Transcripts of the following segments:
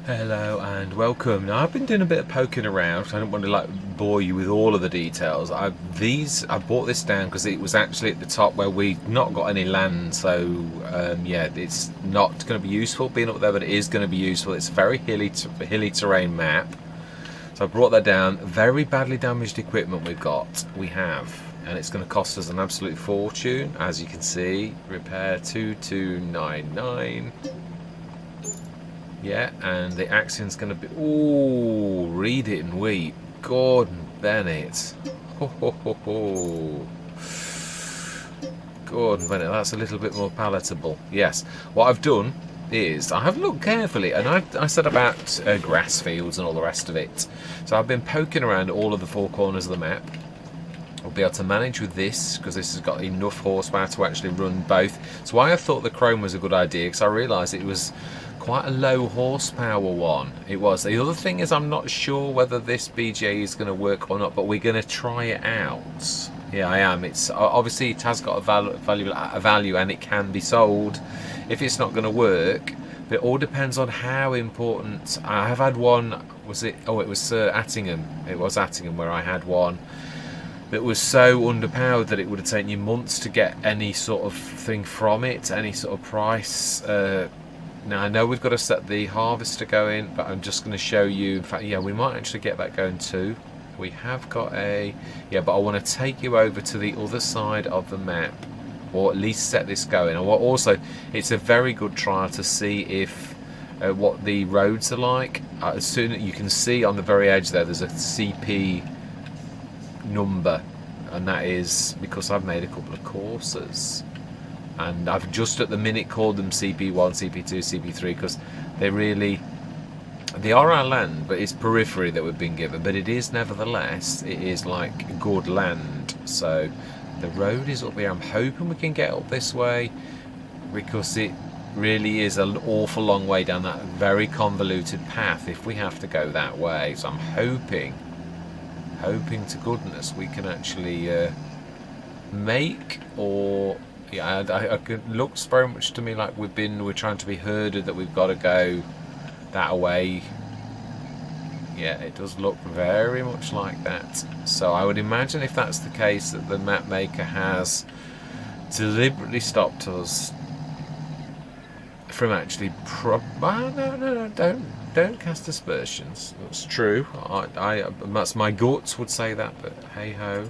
Hello and welcome. Now I've been doing a bit of poking around. I don't want to bore you with all of the details. I bought this down because it was actually at the top where we've not got any land, so yeah, it's not going to be useful being up there, but it is going to be useful. It's a very hilly terrain map, so I brought that down. Very badly damaged equipment we have, and it's going to cost us an absolute fortune. As you can see, repair 2299. Yeah, and the accent's going to be... Ooh, read it and weep. Gordon Bennett. Ho, ho, ho, ho. Gordon Bennett, that's a little bit more palatable. Yes, what I've done is I have looked carefully, and I said about grass fields and all the rest of it. So I've been poking around all of the four corners of the map. I'll be able to manage with this because this has got enough horsepower to actually run both. So I thought the Chrome was a good idea because I realised it was quite a low horsepower one. It was. The other thing is I'm not sure whether this BGA is going to work or not, but we're going to try it out. Yeah, I am. It's obviously it has got a value and it can be sold if it's not going to work. But it all depends on how important. I have had one. Was it? Oh, it was Attingham. It was Attingham where I had one that was so underpowered that it would have taken you months to get any sort of thing from it, any sort of price. Now I know we've got to set the harvester going, but I'm just going to show you. In fact, yeah, we might actually get that going too. We have got a... Yeah, but I want to take you over to the other side of the map, or at least set this going. And what also, it's a very good trial to see if what the roads are like. As soon as you can see on the very edge there's a CP number, and that is because I've made a couple of courses. And I've just at the minute called them CP1, CP2, CP3 because they are our land, but it's periphery that we've been given. But it is nevertheless, it is like good land. So the road is up here. I'm hoping we can get up this way because it really is an awful long way down that very convoluted path if we have to go that way. So I'm hoping to goodness we can actually make or... Yeah, it looks very much to me like we're trying to be herded, that we've got to go that way. Yeah, it does look very much like that. So I would imagine if that's the case, that the map maker has deliberately stopped us from actually no, don't cast aspersions. That's true. That's my guts would say that, but hey ho.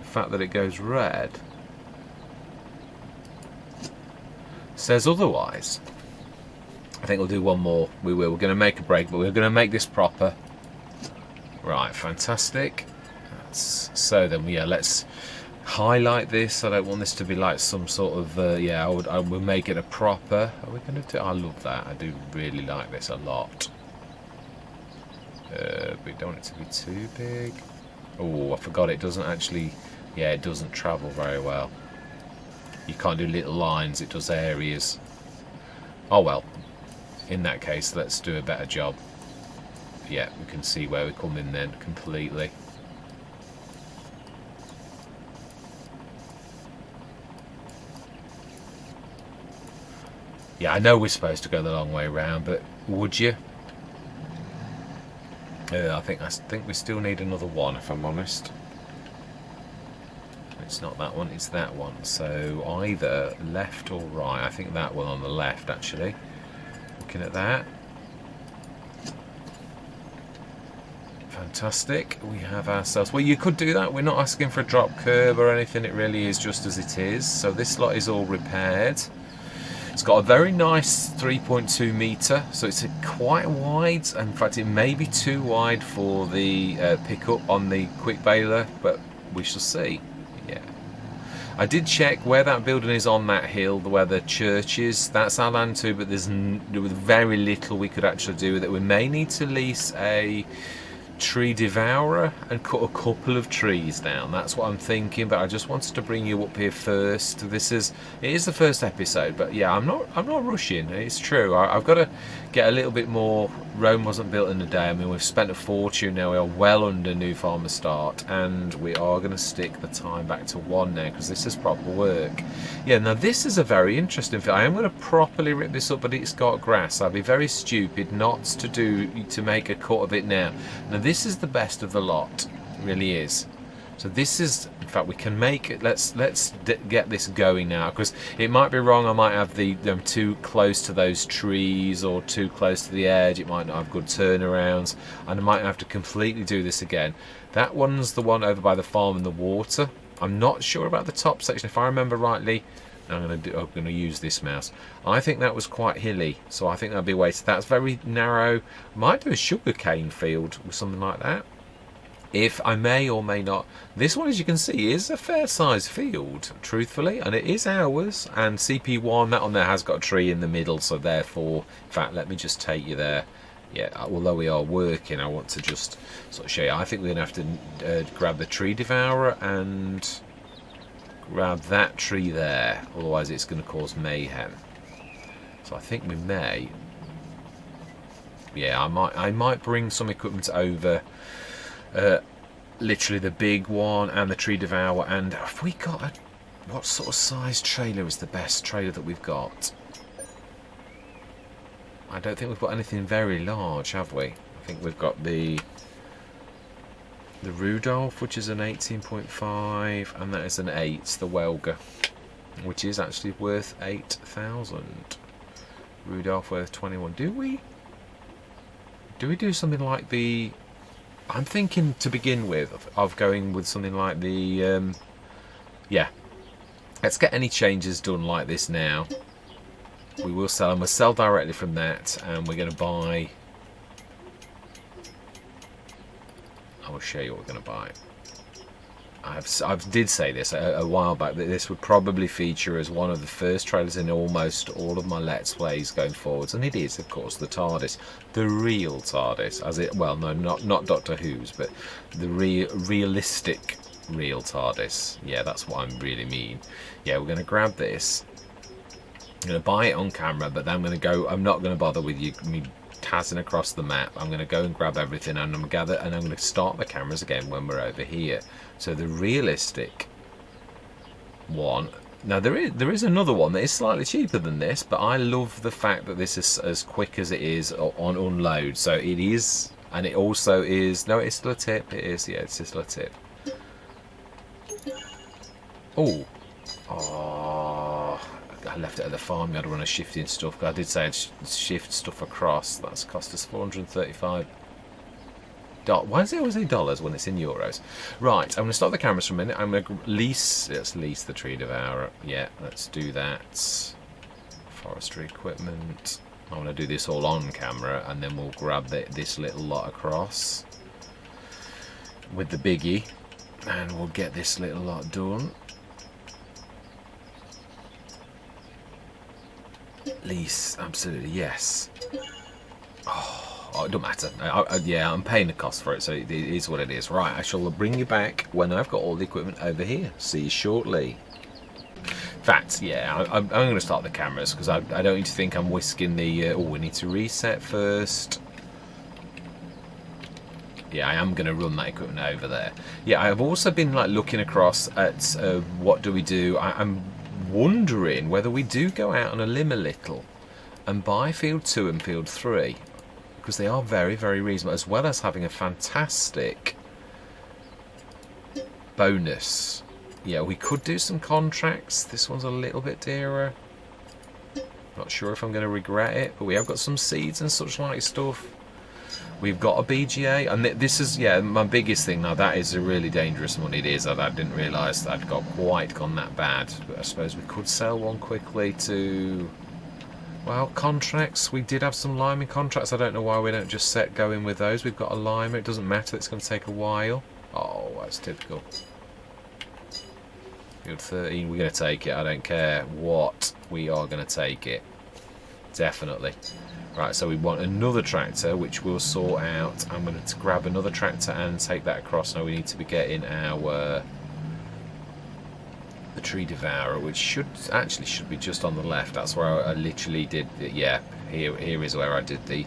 Fact that it goes red says otherwise. I think we'll do one more. We're going to make a break, but we're going to make this proper. Right, fantastic. So then, yeah, let's highlight this. I don't want this to be like some sort of yeah, I will make it a proper. Are we going to do? I love that. I do really like this a lot. But we don't want it to be too big. Oh, I forgot it doesn't actually. Yeah, it doesn't travel very well. You can't do little lines, it does areas. Oh well, in that case, let's do a better job. Yeah, we can see where we come in then completely. Yeah, I know we're supposed to go the long way around, but would you? I think we still need another one, if I'm honest. It's not that one, it's that one. So either left or right. I think that one on the left, actually. Looking at that. Fantastic. We have ourselves... Well, you could do that. We're not asking for a drop curb or anything. It really is just as it is. So this lot is all repaired. It's got a very nice 3.2 metre, so it's quite wide. In fact, it may be too wide for the pickup on the quick baler, but we shall see. Yeah, I did check where that building is on that hill, where the church is. That's our land too, but there was very little we could actually do with it. We may need to lease a tree devourer and cut a couple of trees down. That's what I'm thinking, but I just wanted to bring you up here first. It is the first episode, but yeah, I'm not rushing. It's true. I've got to get a little bit more. Rome wasn't built in a day. I mean, we've spent a fortune now. We are well under new farmer start, and we are going to stick the time back to 1 now because this is proper work. Yeah, now this is a very interesting thing. I am going to properly rip this up, but it's got grass. I'd be very stupid not to make a cut of it now. Now this is the best of the lot, it really is. So this is, in fact, we can make it. Let's get this going now, because it might be wrong. I might have them too close to those trees or too close to the edge. It might not have good turnarounds, and I might have to completely do this again. That one's the one over by the farm and the water. I'm not sure about the top section. If I remember rightly, I'm going to use this mouse. I think that was quite hilly, so I think that'd be a waste. That's very narrow. Might do a sugarcane field or something like that. If I may or may not. This one, as you can see, is a fair sized field, truthfully, and it is ours. And CP1, that one there has got a tree in the middle, so therefore, in fact, let me just take you there. Yeah, although we are working, I want to just sort of show you. I think we're going to have to grab the tree devourer and grab that tree there, otherwise it's going to cause mayhem. So I think we may. Yeah, I might bring some equipment over. Literally the big one and the tree devourer. And have we got what sort of size trailer is the best trailer that we've got? I don't think we've got anything very large, have we? I think we've got the Rudolph, which is an 18.5, and that is an 8, the Welga, which is actually worth 8,000. Rudolph worth 21. Do we do something like the... I'm thinking to begin with of going with something like the yeah, let's get any changes done like this now. We will sell, and we'll sell directly from that, and we're going to buy... I will show you what we're going to buy. I did say this a while back, that this would probably feature as one of the first trailers in almost all of my Let's Plays going forwards, and it is, of course, the TARDIS, the real TARDIS, as it, well, no, not Doctor Who's, but the realistic real TARDIS. Yeah, that's what I really mean. Yeah, we're going to grab this. I'm going to buy it on camera, but then I'm going to go. I'm not going to bother with me tazzing across the map. I'm going to go and grab everything, and I'm going to start the cameras again when we're over here. So the realistic one. Now there is another one that is slightly cheaper than this, but I love the fact that this is as quick as it is on unload. So it is, and it also is. No, it's still a tip. It is. Yeah, it's still a tip. Oh. I left it at the farm. You had to run a shifting stuff. I did say I'd shift stuff across. That's cost us $435. Why does it always say dollars when it's in euros? Right, I'm going to stop the cameras for a minute. I'm going to let's lease the tree devourer. Yeah, let's do that. Forestry equipment. I'm going to do this all on camera, and then we'll grab this little lot across with the biggie, and we'll get this little lot done. Lease, absolutely, yes. Oh, it don't matter. Yeah, I'm paying the cost for it, so it is what it is. Right, I shall bring you back when I've got all the equipment over here. See you shortly. In fact, yeah, I'm going to start the cameras, because I don't need to think I'm whisking the... oh, we need to reset first. Yeah, I am going to run that equipment over there. Yeah, I've also been like looking across at what do we do. I'm wondering whether we do go out on a limb a little and buy field 2 and field 3, because they are very, very reasonable, as well as having a fantastic bonus. Yeah, we could do some contracts. This one's a little bit dearer. Not sure if I'm going to regret it, but we have got some seeds and such like stuff. We've got a BGA, and this is, yeah, my biggest thing. Now, that is a really dangerous one. It is. I didn't realise that I'd gone that bad. But I suppose we could sell one quickly to... Well, contracts. We did have some liming contracts. I don't know why we don't just set going with those. We've got a limer. It doesn't matter. It's going to take a while. Oh, that's typical. Field 13. We're going to take it. I don't care what. We are going to take it. definitely. Right, so we want another tractor, which we'll sort out. I'm going to grab another tractor and take that across. Now we need to be getting our the tree devourer, which should be just on the left. That's where I literally did. Yeah, here is where I did the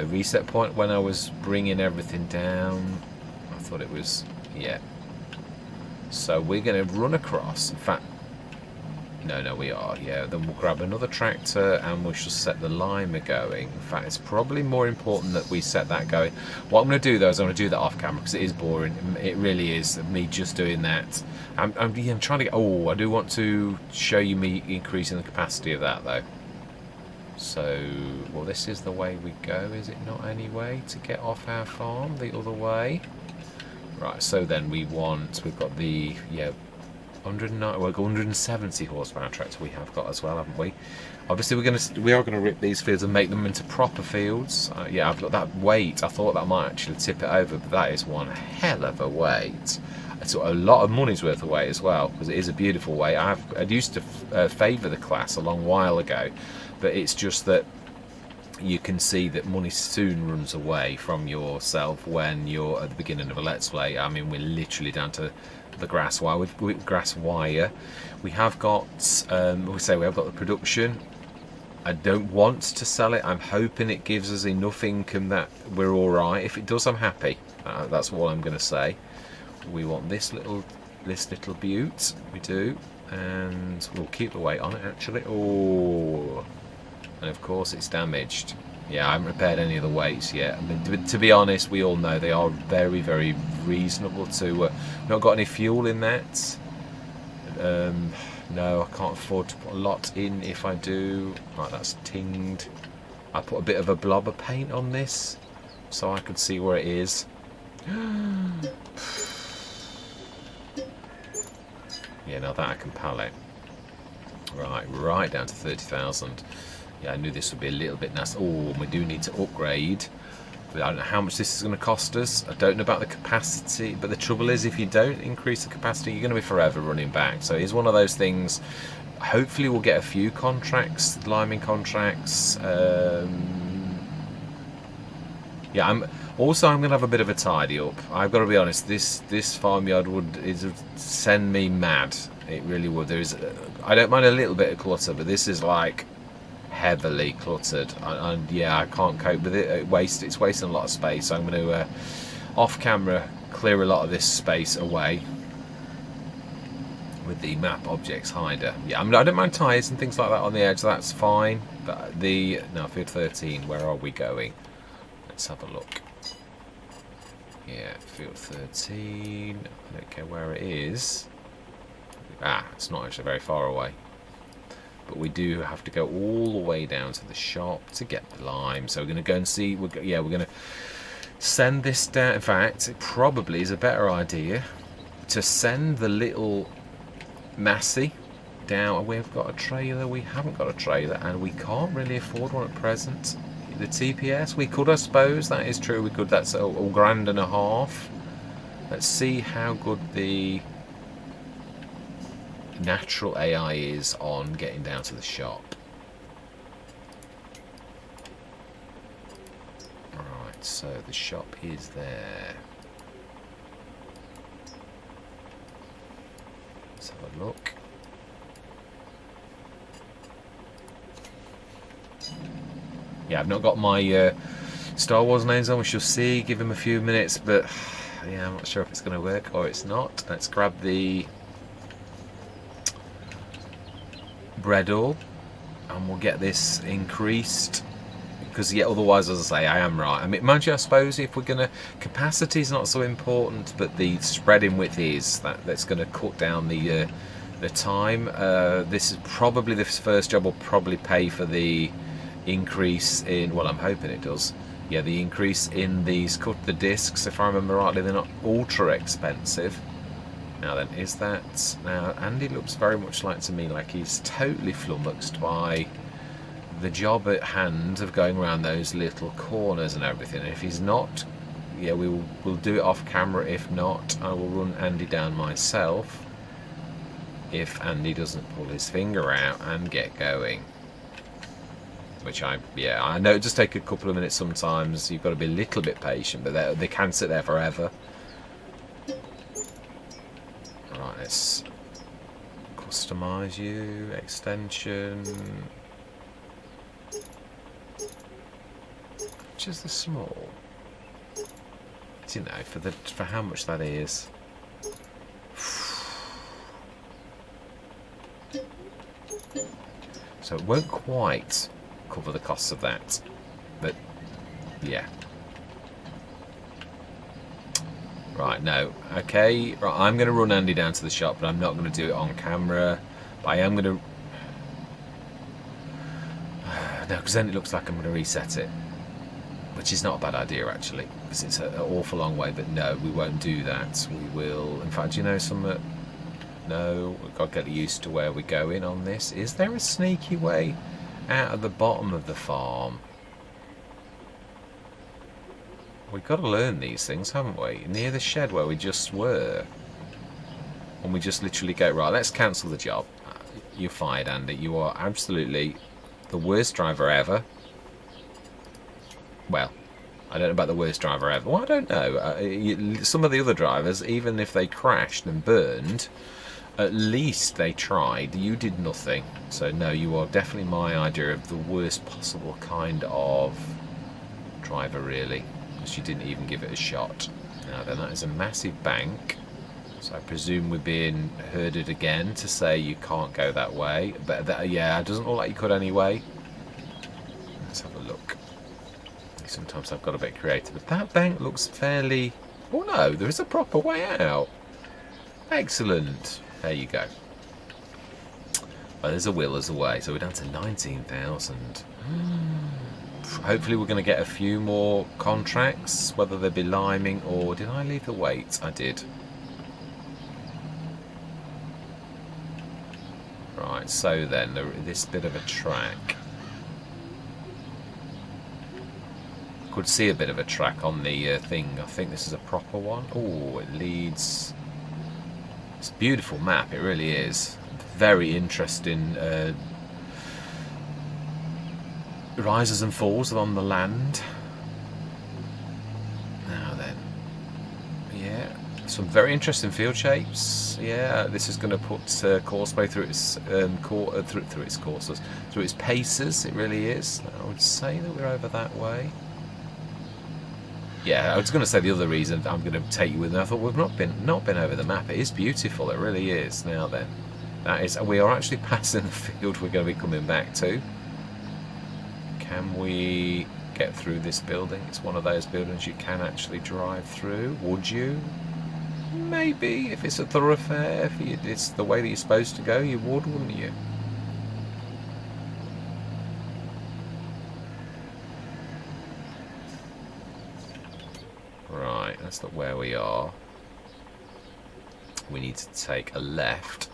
reset point when I was bringing everything down. I thought it was, yeah. So we're going to run across. In fact, no, we are. Yeah, then we'll grab another tractor and we shall set the limer going. In fact, it's probably more important that we set that going. What I'm going to do though is I'm going to do that off camera because it is boring. It really is, me just doing that. I'm trying to get. Oh, I do want to show you me increasing the capacity of that though. So, well, this is the way we go. Is it not any way to get off our farm the other way? Right. So then we've got the 170 horsepower tractor we have got as well, haven't we? Obviously we are gonna rip these fields and make them into proper fields. Yeah, I've got that weight. I thought that might actually tip it over, but that is one hell of a weight. It's a lot of money's worth of weight as well, because it is a beautiful weight. I used to favour the class a long while ago, but it's just that you can see that money soon runs away from yourself when you're at the beginning of a Let's Play. I mean, we're literally down to the grass wire. With grass wire, we have got we have got the production. I don't want to sell it. I'm hoping it gives us enough income that we're all right. If it does, I'm happy. That's what I'm going to say. We want this little beaut. We do, and we'll keep the weight on it actually. Oh, and of course it's damaged. Yeah, I haven't repaired any of the weights yet. I mean, to be honest, we all know they are very, very reasonable to... not got any fuel in that. No, I can't afford to put a lot in if I do. Right, that's tinged. I put a bit of a blob of paint on this so I could see where it is. Yeah, now that I can pallet. Right down to 30,000. Yeah, I knew this would be a little bit nasty. Oh, we do need to upgrade. But I don't know how much this is going to cost us. I don't know about the capacity, but the trouble is if you don't increase the capacity, you're going to be forever running back. So it's one of those things. Hopefully we'll get a few contracts, liming contracts. Yeah, I'm going to have a bit of a tidy up. I've got to be honest, this farmyard would send me mad. It really would. I don't mind a little bit of clutter, but this is like heavily cluttered, and yeah, I can't cope with it. It's wasting a lot of space. So I'm going to off camera clear a lot of this space away with the map objects hider. Yeah, I don't mind tyres and things like that on the edge. That's fine. But field 13. Where are we going? Let's have a look. Yeah, field 13. I don't care where it is. It's not actually very far away. But we do have to go all the way down to the shop to get the lime. So we're going to go and see. We're going to send this down. In fact, it probably is a better idea to send the little Massey down. We've got a trailer. We haven't got a trailer, and we can't really afford one at present. The TPS, we could, I suppose. That is true. We could. That's a grand and a half. Let's see how good the natural AI is on getting down to the shop. Right, so the shop is there. Let's have a look. Yeah, I've not got my Star Wars names on. We shall see. Give him a few minutes, but yeah, I'm not sure if it's going to work or it's not. Let's grab the bread all and we'll get this increased, because yeah, otherwise, as I say, I am right. I mean, mind you, I suppose if we're gonna, capacity is not so important, but the spreading width is. That's going to cut down the time. This is probably, this first job will probably pay for the increase in, well, I'm hoping it does. Yeah, the increase in the discs, if I remember rightly, they're not ultra expensive. Now then, is that... Now, Andy looks very much like to me like he's totally flummoxed by the job at hand of going around those little corners and everything. And if he's not, yeah, we'll do it off camera. If not, I will run Andy down myself if Andy doesn't pull his finger out and get going. Which I know it does take a couple of minutes sometimes. You've got to be a little bit patient, but they can sit there forever. Right, let's customize you, extension. Which is the small? You know, for how much that is. So it won't quite cover the costs of that, but yeah. Right, no, okay, right, I'm going to run Andy down to the shop, but I'm not going to do it on camera. But I am going to... No, because then it looks like I'm going to reset it, which is not a bad idea actually, because it's an awful long way. But no, we won't do that. We will, in fact, you know, no, we've got to get used to where we're going on this. Is there a sneaky way out of the bottom of the farm? We've got to learn these things, haven't we? Near the shed where we just were. And we just literally go, right, let's cancel the job. You're fired, Andy. You are absolutely the worst driver ever. Well, I don't know about the worst driver ever. Well, I don't know. Some of the other drivers, even if they crashed and burned, at least they tried. You did nothing. So no, you are definitely my idea of the worst possible kind of driver, really, because you didn't even give it a shot. Now then, that is a massive bank. So I presume we're being herded again to say you can't go that way. But yeah, it doesn't look like you could anyway. Let's have a look. Sometimes I've got a bit creative. But that bank looks fairly... Oh no, there is a proper way out. Excellent. There you go. Well, there's a will as a way, so we're down to 19,000. Hopefully we're going to get a few more contracts, whether they be liming or... Did I leave the weight? I did. Right, so then, this bit of a track. Could see a bit of a track on the thing. I think this is a proper one. Oh, it leads... It's a beautiful map, it really is. Very interesting rises and falls along the land. Now then, yeah, some very interesting field shapes. Yeah, this is going to put Causeway through its through its courses, through its paces. It really is. I would say that we're over that way. Yeah, I was going to say the other reason I'm going to take you with me. I thought we've not been over the map. It is beautiful. It really is. Now then, we are actually passing the field we're going to be coming back to. Can we get through this building? It's one of those buildings you can actually drive through. Would you? Maybe, if it's a thoroughfare, if it's the way that you're supposed to go, you would, wouldn't you? Right, that's not where we are. We need to take a left,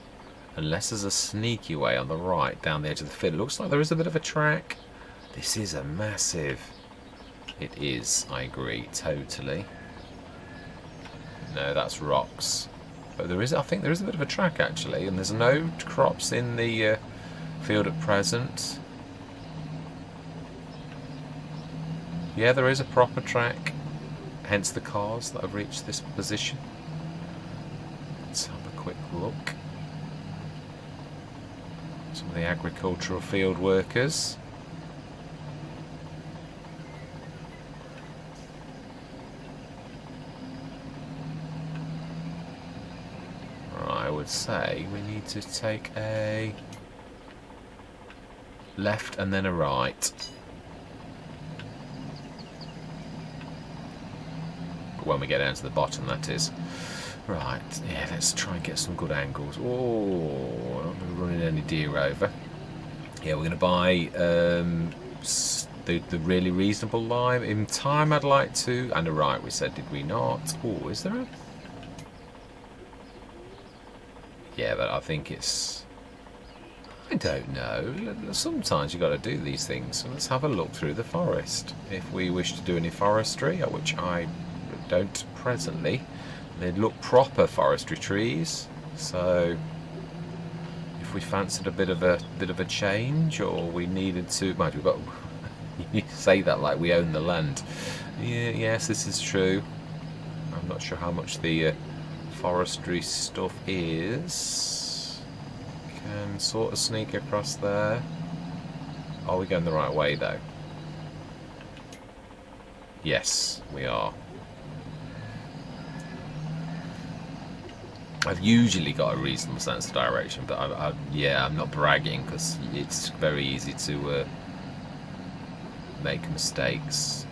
unless there's a sneaky way on the right down the edge of the field. It looks like there is a bit of a track. This is a massive... It is, I agree, totally. No, that's rocks. But there is, I think there is a bit of a track actually, and there's no crops in the field at present. Yeah, there is a proper track. Hence the cars that have reached this position. Let's have a quick look. Some of the agricultural field workers. I would say we need to take a left and then a right. When we get down to the bottom, that is. Right, yeah, let's try and get some good angles. Oh, I'm not running any deer over. Yeah, we're going to buy the really reasonable lime. In time, I'd like to... And a right, we said, did we not? Oh, is there a... Yeah, but I think it's... I don't know. Sometimes you've got to do these things. So let's have a look through the forest. If we wish to do any forestry, which I don't presently, they look proper forestry trees. So if we fancied a bit of a change, or we needed to, mind we've got You say that like we own the land. Yeah, yes, this is true. I'm not sure how much the forestry stuff is. Can sort of sneak across there. Are we going the right way though? Yes, we are. I've usually got a reasonable sense of direction, but yeah, I'm not bragging because it's very easy to make mistakes.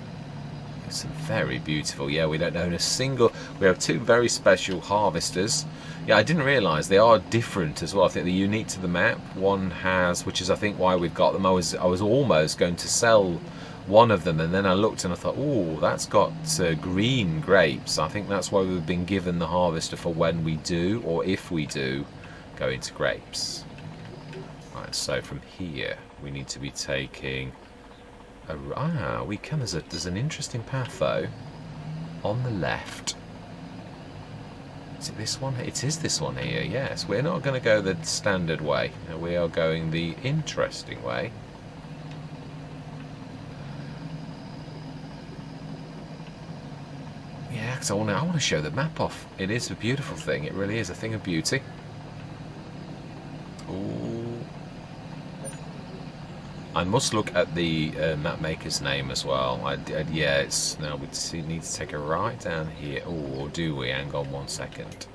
It's very beautiful. Yeah, we don't own a single. We have two very special harvesters. Yeah, I didn't realise they are different as well. I think they're unique to the map. One has, which is I think why we've got them. I was almost going to sell one of them, and then I looked and I thought, oh, that's got green grapes. I think that's why we've been given the harvester for when we do, or if we do, go into grapes. Right, so from here we need to be taking we can. There's an interesting path though on the left. Is it this one? It is this one here. Yes, we're not going to go the standard way. We are going the interesting way. Yeah, because I want to show the map off. It is a beautiful thing. It really is a thing of beauty. Ooh. I must look at the map maker's name as well. Yeah, it's now we need to take a right down here. Oh, or do we? Hang on 1 second.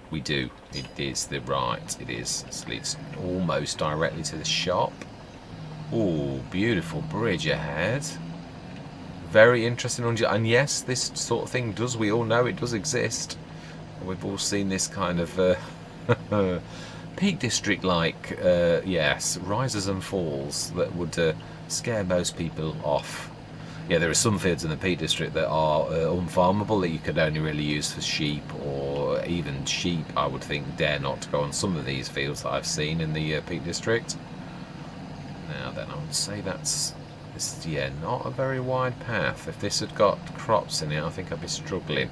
We do. It is the right. It is. So it leads almost directly to the shop. Oh, beautiful bridge ahead. Very interesting. And yes, this sort of thing does. We all know it does exist. We've all seen this kind of. Peak District like, yes, rises and falls that would scare most people off. Yeah, there are some fields in the Peak District that are unfarmable, that you could only really use for sheep, or even sheep, I would think, dare not to go on some of these fields that I've seen in the Peak District. Now then, I would say this is, yeah, not a very wide path. If this had got crops in it, I think I'd be struggling.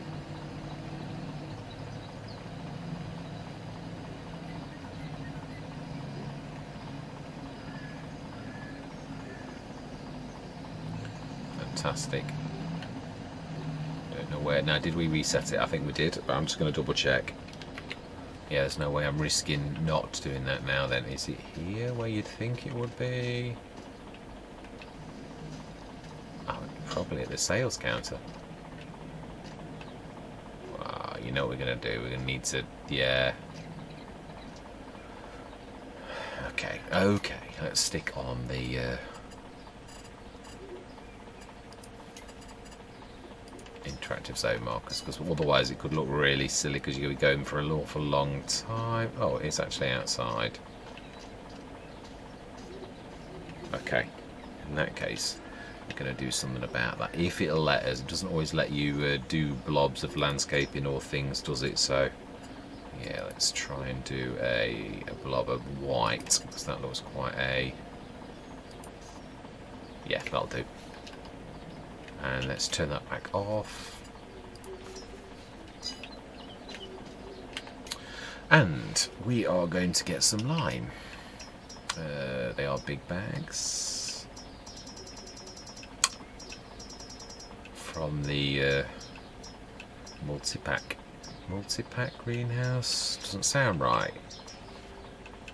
Fantastic. Don't know where. Now, did we reset it? I think we did, but I'm just going to double check. Yeah, there's no way I'm risking not doing that now then. Is it here where you'd think it would be? Oh, probably at the sales counter. You know what we're going to do? We're going to need to, yeah. Okay, let's stick on the interactive zone markers, because otherwise it could look really silly because you're going for an awful long time. Oh, it's actually outside. Okay, in that case we're going to do something about that, if it'll let us. It doesn't always let you do blobs of landscaping or things, does it? So yeah, let's try and do a blob of white, because that looks quite a, yeah, that'll do. And let's turn that back off. And we are going to get some lime. They are big bags. From the multi-pack greenhouse. Doesn't sound right.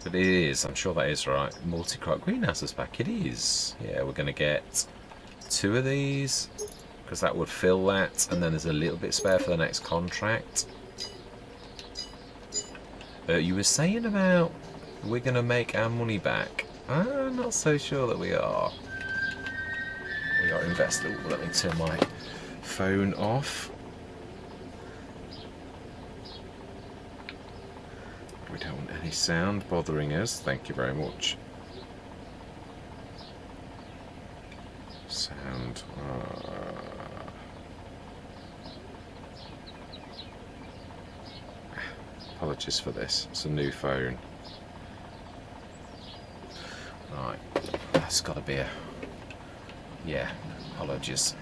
But it is, I'm sure that is right. Multi-crop greenhouses pack, it is. Yeah, we're going to get 2 of these, because that would fill that, and then there's a little bit spare for the next contract. You were saying about we're going to make our money back. I'm not so sure that we are. We are invested. Let me turn my phone off. We don't want any sound bothering us. Thank you very much. Sound. Apologies for this. It's a new phone. Right. That's got to be a. Yeah. Apologies.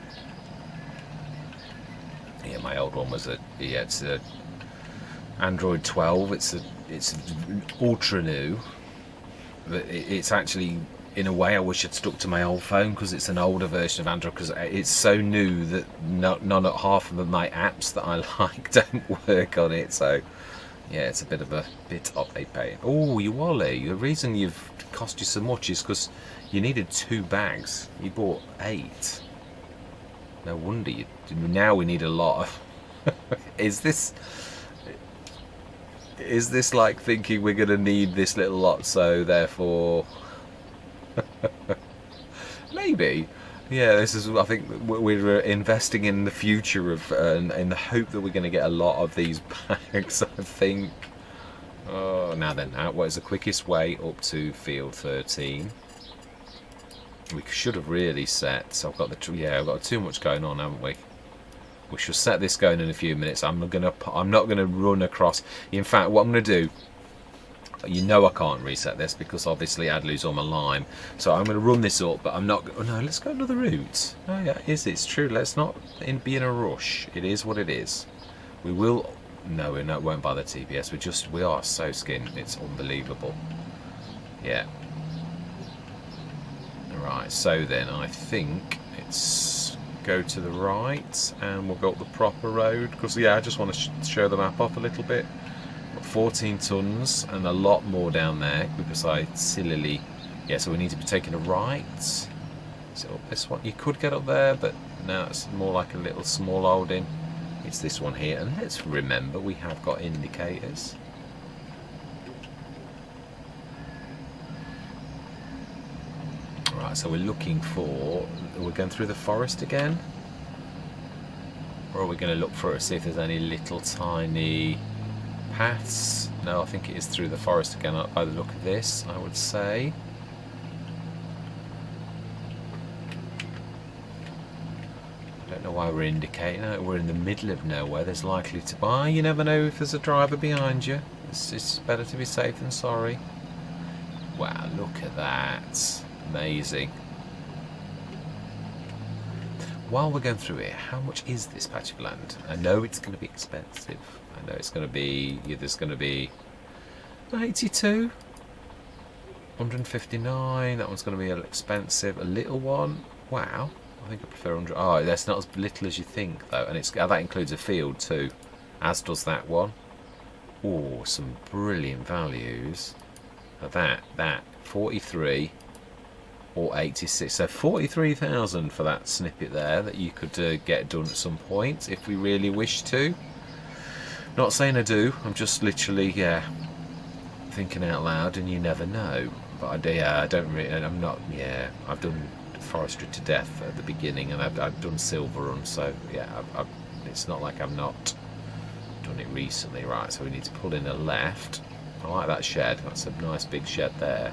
Yeah, my old one was it's a Android 12. It's ultra new, but it's actually in a way, I wish I'd stuck to my old phone because it's an older version of Android, because it's so new that none of half of my apps that I like don't work on it. So yeah, it's a bit of a pain. Oh, you Wally, the reason you've cost you so much is because you needed 2 bags. You bought 8. No wonder you. Now we need a lot of. Is this like thinking we're going to need this little lot, so therefore maybe, yeah, this is, I think we're investing in the future of in the hope that we're going to get a lot of these bags, I think. Oh, now then, what is the quickest way up to field 13? We should have really set, so I've got I've got too much going on, haven't we? We shall set this going in a few minutes. I'm not gonna run across. In fact, what I'm gonna do, you know, I can't reset this because obviously I'd lose all my lime. So I'm gonna run this up, but I'm not. Oh no, let's go another route. Oh yeah, it's true. Let's not be in a rush. It is what it is. We will. No, we won't buy the TBS. We are so skinned. It's unbelievable. Yeah. Right. So then I think it's go to the right and we'll go up the proper road, because yeah, I just want to show the map off a little bit. 14 tons and a lot more down there because I sillily, yeah, so we need to be taking a right. So this one, you could get up there, but now it's more like a little small holding. It's this one here, and let's remember we have got indicators. Right, so we're looking for, we're going through the forest again, or are we going to look for it, see if there's any little tiny paths? No, I think it is through the forest again by the look of this, I would say. I don't know why we're indicating it. We're in the middle of nowhere. There's likely to be, you never know if there's a driver behind you. It's better to be safe than sorry. Wow, look at that. Amazing. While we're going through it, how much is this patch of land? I know it's going to be expensive. I know it's going to be, yeah, there's going to be 82, 159. That one's going to be expensive. A little one. Wow. I think I prefer 100. Oh, that's not as little as you think, though. And that includes a field, too. As does that one. Oh, some brilliant values. That 43 or 86. So 43,000 for that snippet there that you could get done at some point if we really wish to. Not saying I do. I'm just literally, yeah, thinking out loud, and you never know. But I don't really. I'm not. Yeah, I've done forestry to death at the beginning, and I've done silver run. So yeah, it's not like I've not done it recently. Right. So we need to pull in a left. I like that shed. That's a nice big shed there.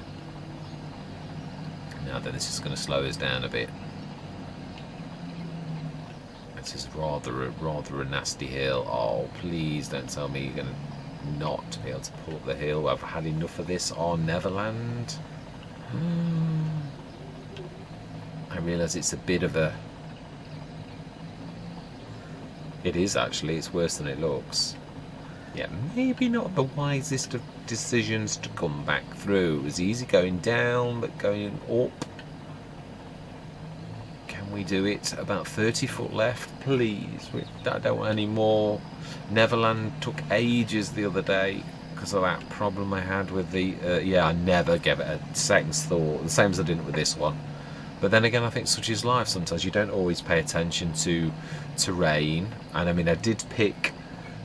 Now then, this is going to slow us down a bit. This is rather a nasty hill. Oh, please don't tell me you're going to not be able to pull up the hill. I've had enough of this on Neverland. I realise it's a bit of a... It is actually. It's worse than it looks. Yeah, maybe not the wisest of decisions to come back through. It was easy going down, but going up. Can we do it? About 30 foot left, please. I don't want any more. Neverland took ages the other day because of that problem I had with the... yeah, I never gave it a second's thought. The same as I didn't with this one. But then again, I think such is life. Sometimes you don't always pay attention to terrain. And I mean, I did pick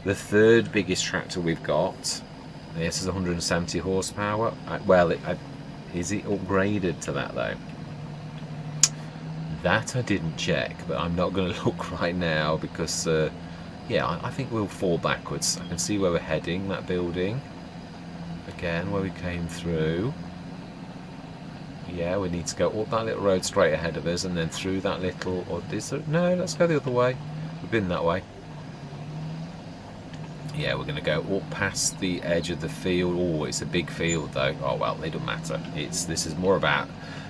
the third biggest tractor we've got. This is 170 horsepower. Is it upgraded to that though? That I didn't check, but I'm not going to look right now because, yeah, I think we'll fall backwards. I can see where we're heading, that building. Again, where we came through. Yeah, we need to go up that little road straight ahead of us and then through that little... Or is there, no, let's go the other way. We've been that way. Yeah, we're going to go up past the edge of the field. Oh, it's a big field though. Oh well, it doesn't matter. This is more about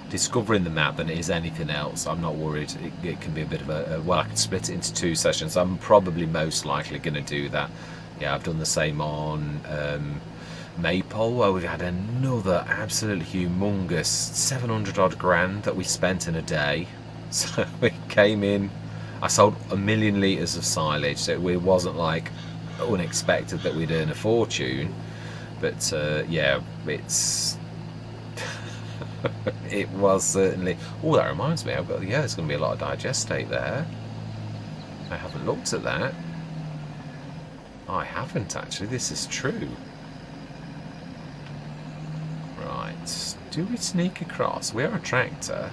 discovering the map than it is anything else. I'm not worried. It can be a bit of a... Well, I can split it into 2 sessions. I'm probably most likely going to do that. Yeah, I've done the same on Maypole, where we've had another absolutely humongous 700 odd grand that we spent in a day. So we came in, I sold 1,000,000 litres of silage, so it wasn't like unexpected that we'd earn a fortune. But yeah, it's it was certainly. Oh, that reminds me, I've got, yeah, there's going to be a lot of digestate there. I haven't looked at that. I haven't actually. This is true. Right, do we sneak across? We are a tractor.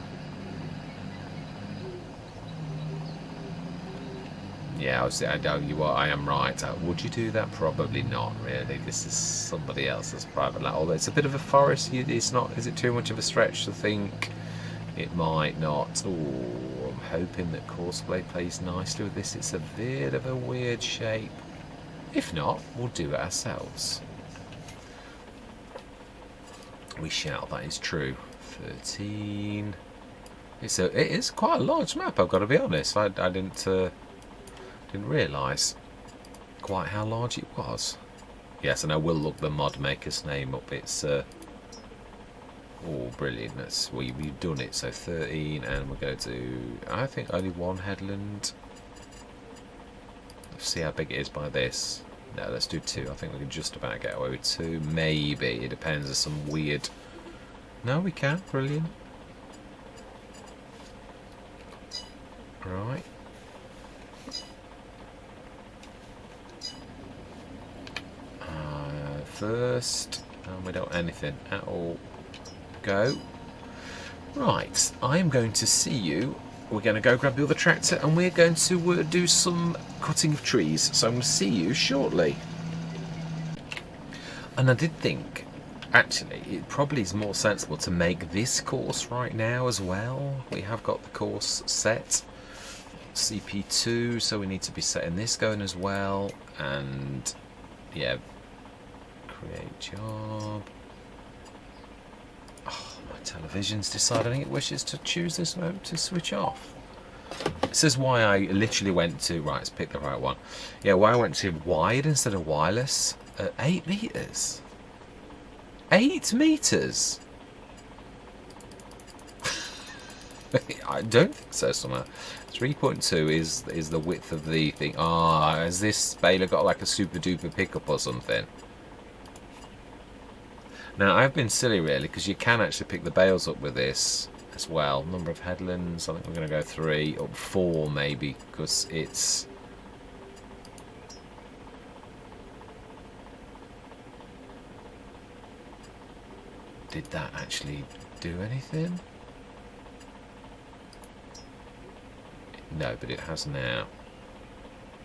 Yeah, I know you are. I am right. Would you do that? Probably not. Really, this is somebody else's private land. Although it's a bit of a forest. It's not. Is it too much of a stretch to think it might not? Oh, I'm hoping that Courseplay plays nicely with this. It's a bit of a weird shape. If not, we'll do it ourselves. We shall. That is true. 13. It is quite a large map. I've got to be honest. I didn't realise quite how large it was. Yes, and I will look the mod maker's name up. It's oh, brilliant. We've done it. So 13, and we're going to do, I think, only one headland. Let's see how big it is by this. No, let's do 2. I think we can just about get away with 2. Maybe. It depends. There's some weird. No, we can. Brilliant. Right. First, and we don't anything at all. Go. Right, I'm going to see you. We're going to go grab the other tractor, and we're going to do some cutting of trees. So I'm going to see you shortly. And I did think, actually, it probably is more sensible to make this course right now as well. We have got the course set, CP2, so we need to be setting this going as well. And yeah. Create job. Oh, my television's deciding it wishes to choose this mode to switch off. This is why I literally went to, right, let's pick the right one. Yeah, why I went to wide instead of wireless. 8 meters. 8 meters. I don't think so. Somehow 3.2 is the width of the thing. Ah, has this baler got like a super duper pickup or something? Now, I've been silly, really, because you can actually pick the bales up with this as well. Number of headlands, I think we're going to go 3, or 4 maybe, because it's... Did that actually do anything? No, but it has now.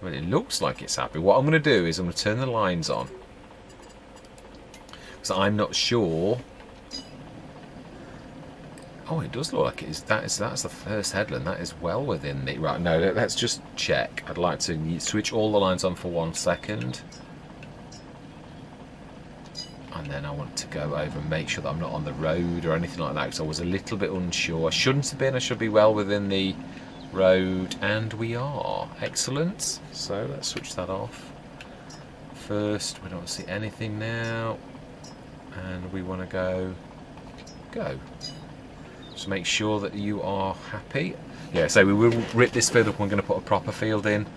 Well, it looks like it's happy. What I'm going to do is I'm going to turn the lines on. So I'm not sure. Oh, it does look like it is. That's the first headland. That is well within the right. No, let's just check. I'd like to switch all the lines on for 1 second, and then I want to go over and make sure that I'm not on the road or anything like that. Because I was a little bit unsure. I shouldn't have been. I should be well within the road, and we are. Excellent. So let's switch that off. First, we don't see anything now. And we want to go. Just make sure that you are happy. Yeah, so we will rip this field up. We're going to put a proper field in.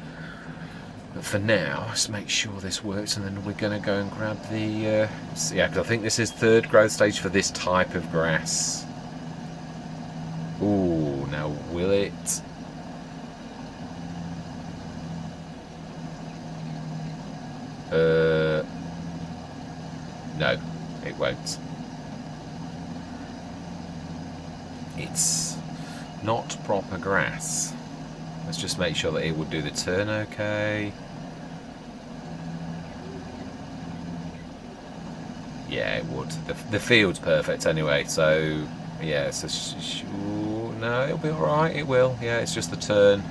But for now, just make sure this works, and then we're going to go and grab the. Yeah, because I think this is 3rd growth stage for this type of grass. Ooh, now will it? No. It won't. It's not proper grass. Let's just make sure that it would do the turn okay. Yeah, it would. The field's perfect anyway, so yeah, so no, it'll be alright, it will. Yeah, it's just the turn.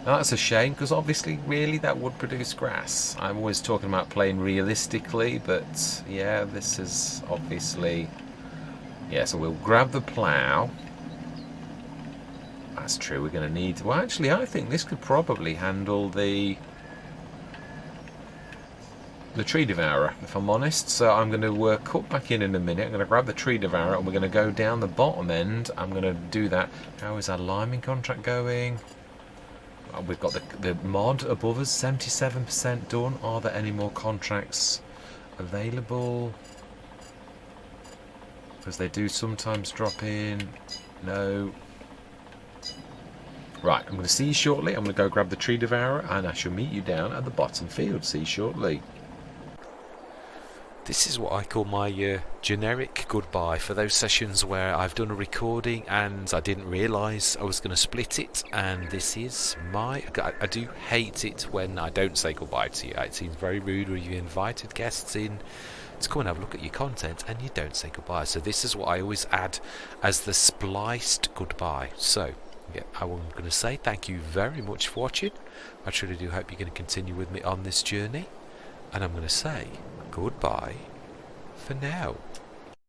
Now, that's a shame, because obviously, really, that would produce grass. I'm always talking about playing realistically, but yeah, this is obviously... Yeah, so we'll grab the plough. That's true, we're going to need... Well, actually, I think this could probably handle the... the tree devourer, if I'm honest. So I'm going to cut back in a minute. I'm going to grab the tree devourer and we're going to go down the bottom end. I'm going to do that. How is our liming contract going? We've got the mod above us, 77% done. Are there any more contracts available? Because they do sometimes drop in. No. Right, I'm going to see you shortly. I'm going to go grab the tree devourer and I shall meet you down at the bottom field. See you shortly. This is what I call my generic goodbye for those sessions where I've done a recording and I didn't realise I was going to split it, and this is my... I do hate it when I don't say goodbye to you. It seems very rude when you've invited guests in to come and have a look at your content and you don't say goodbye. So this is what I always add as the spliced goodbye. So yeah, I'm going to say thank you very much for watching. I truly do hope you're going to continue with me on this journey, and I'm going to say goodbye for now.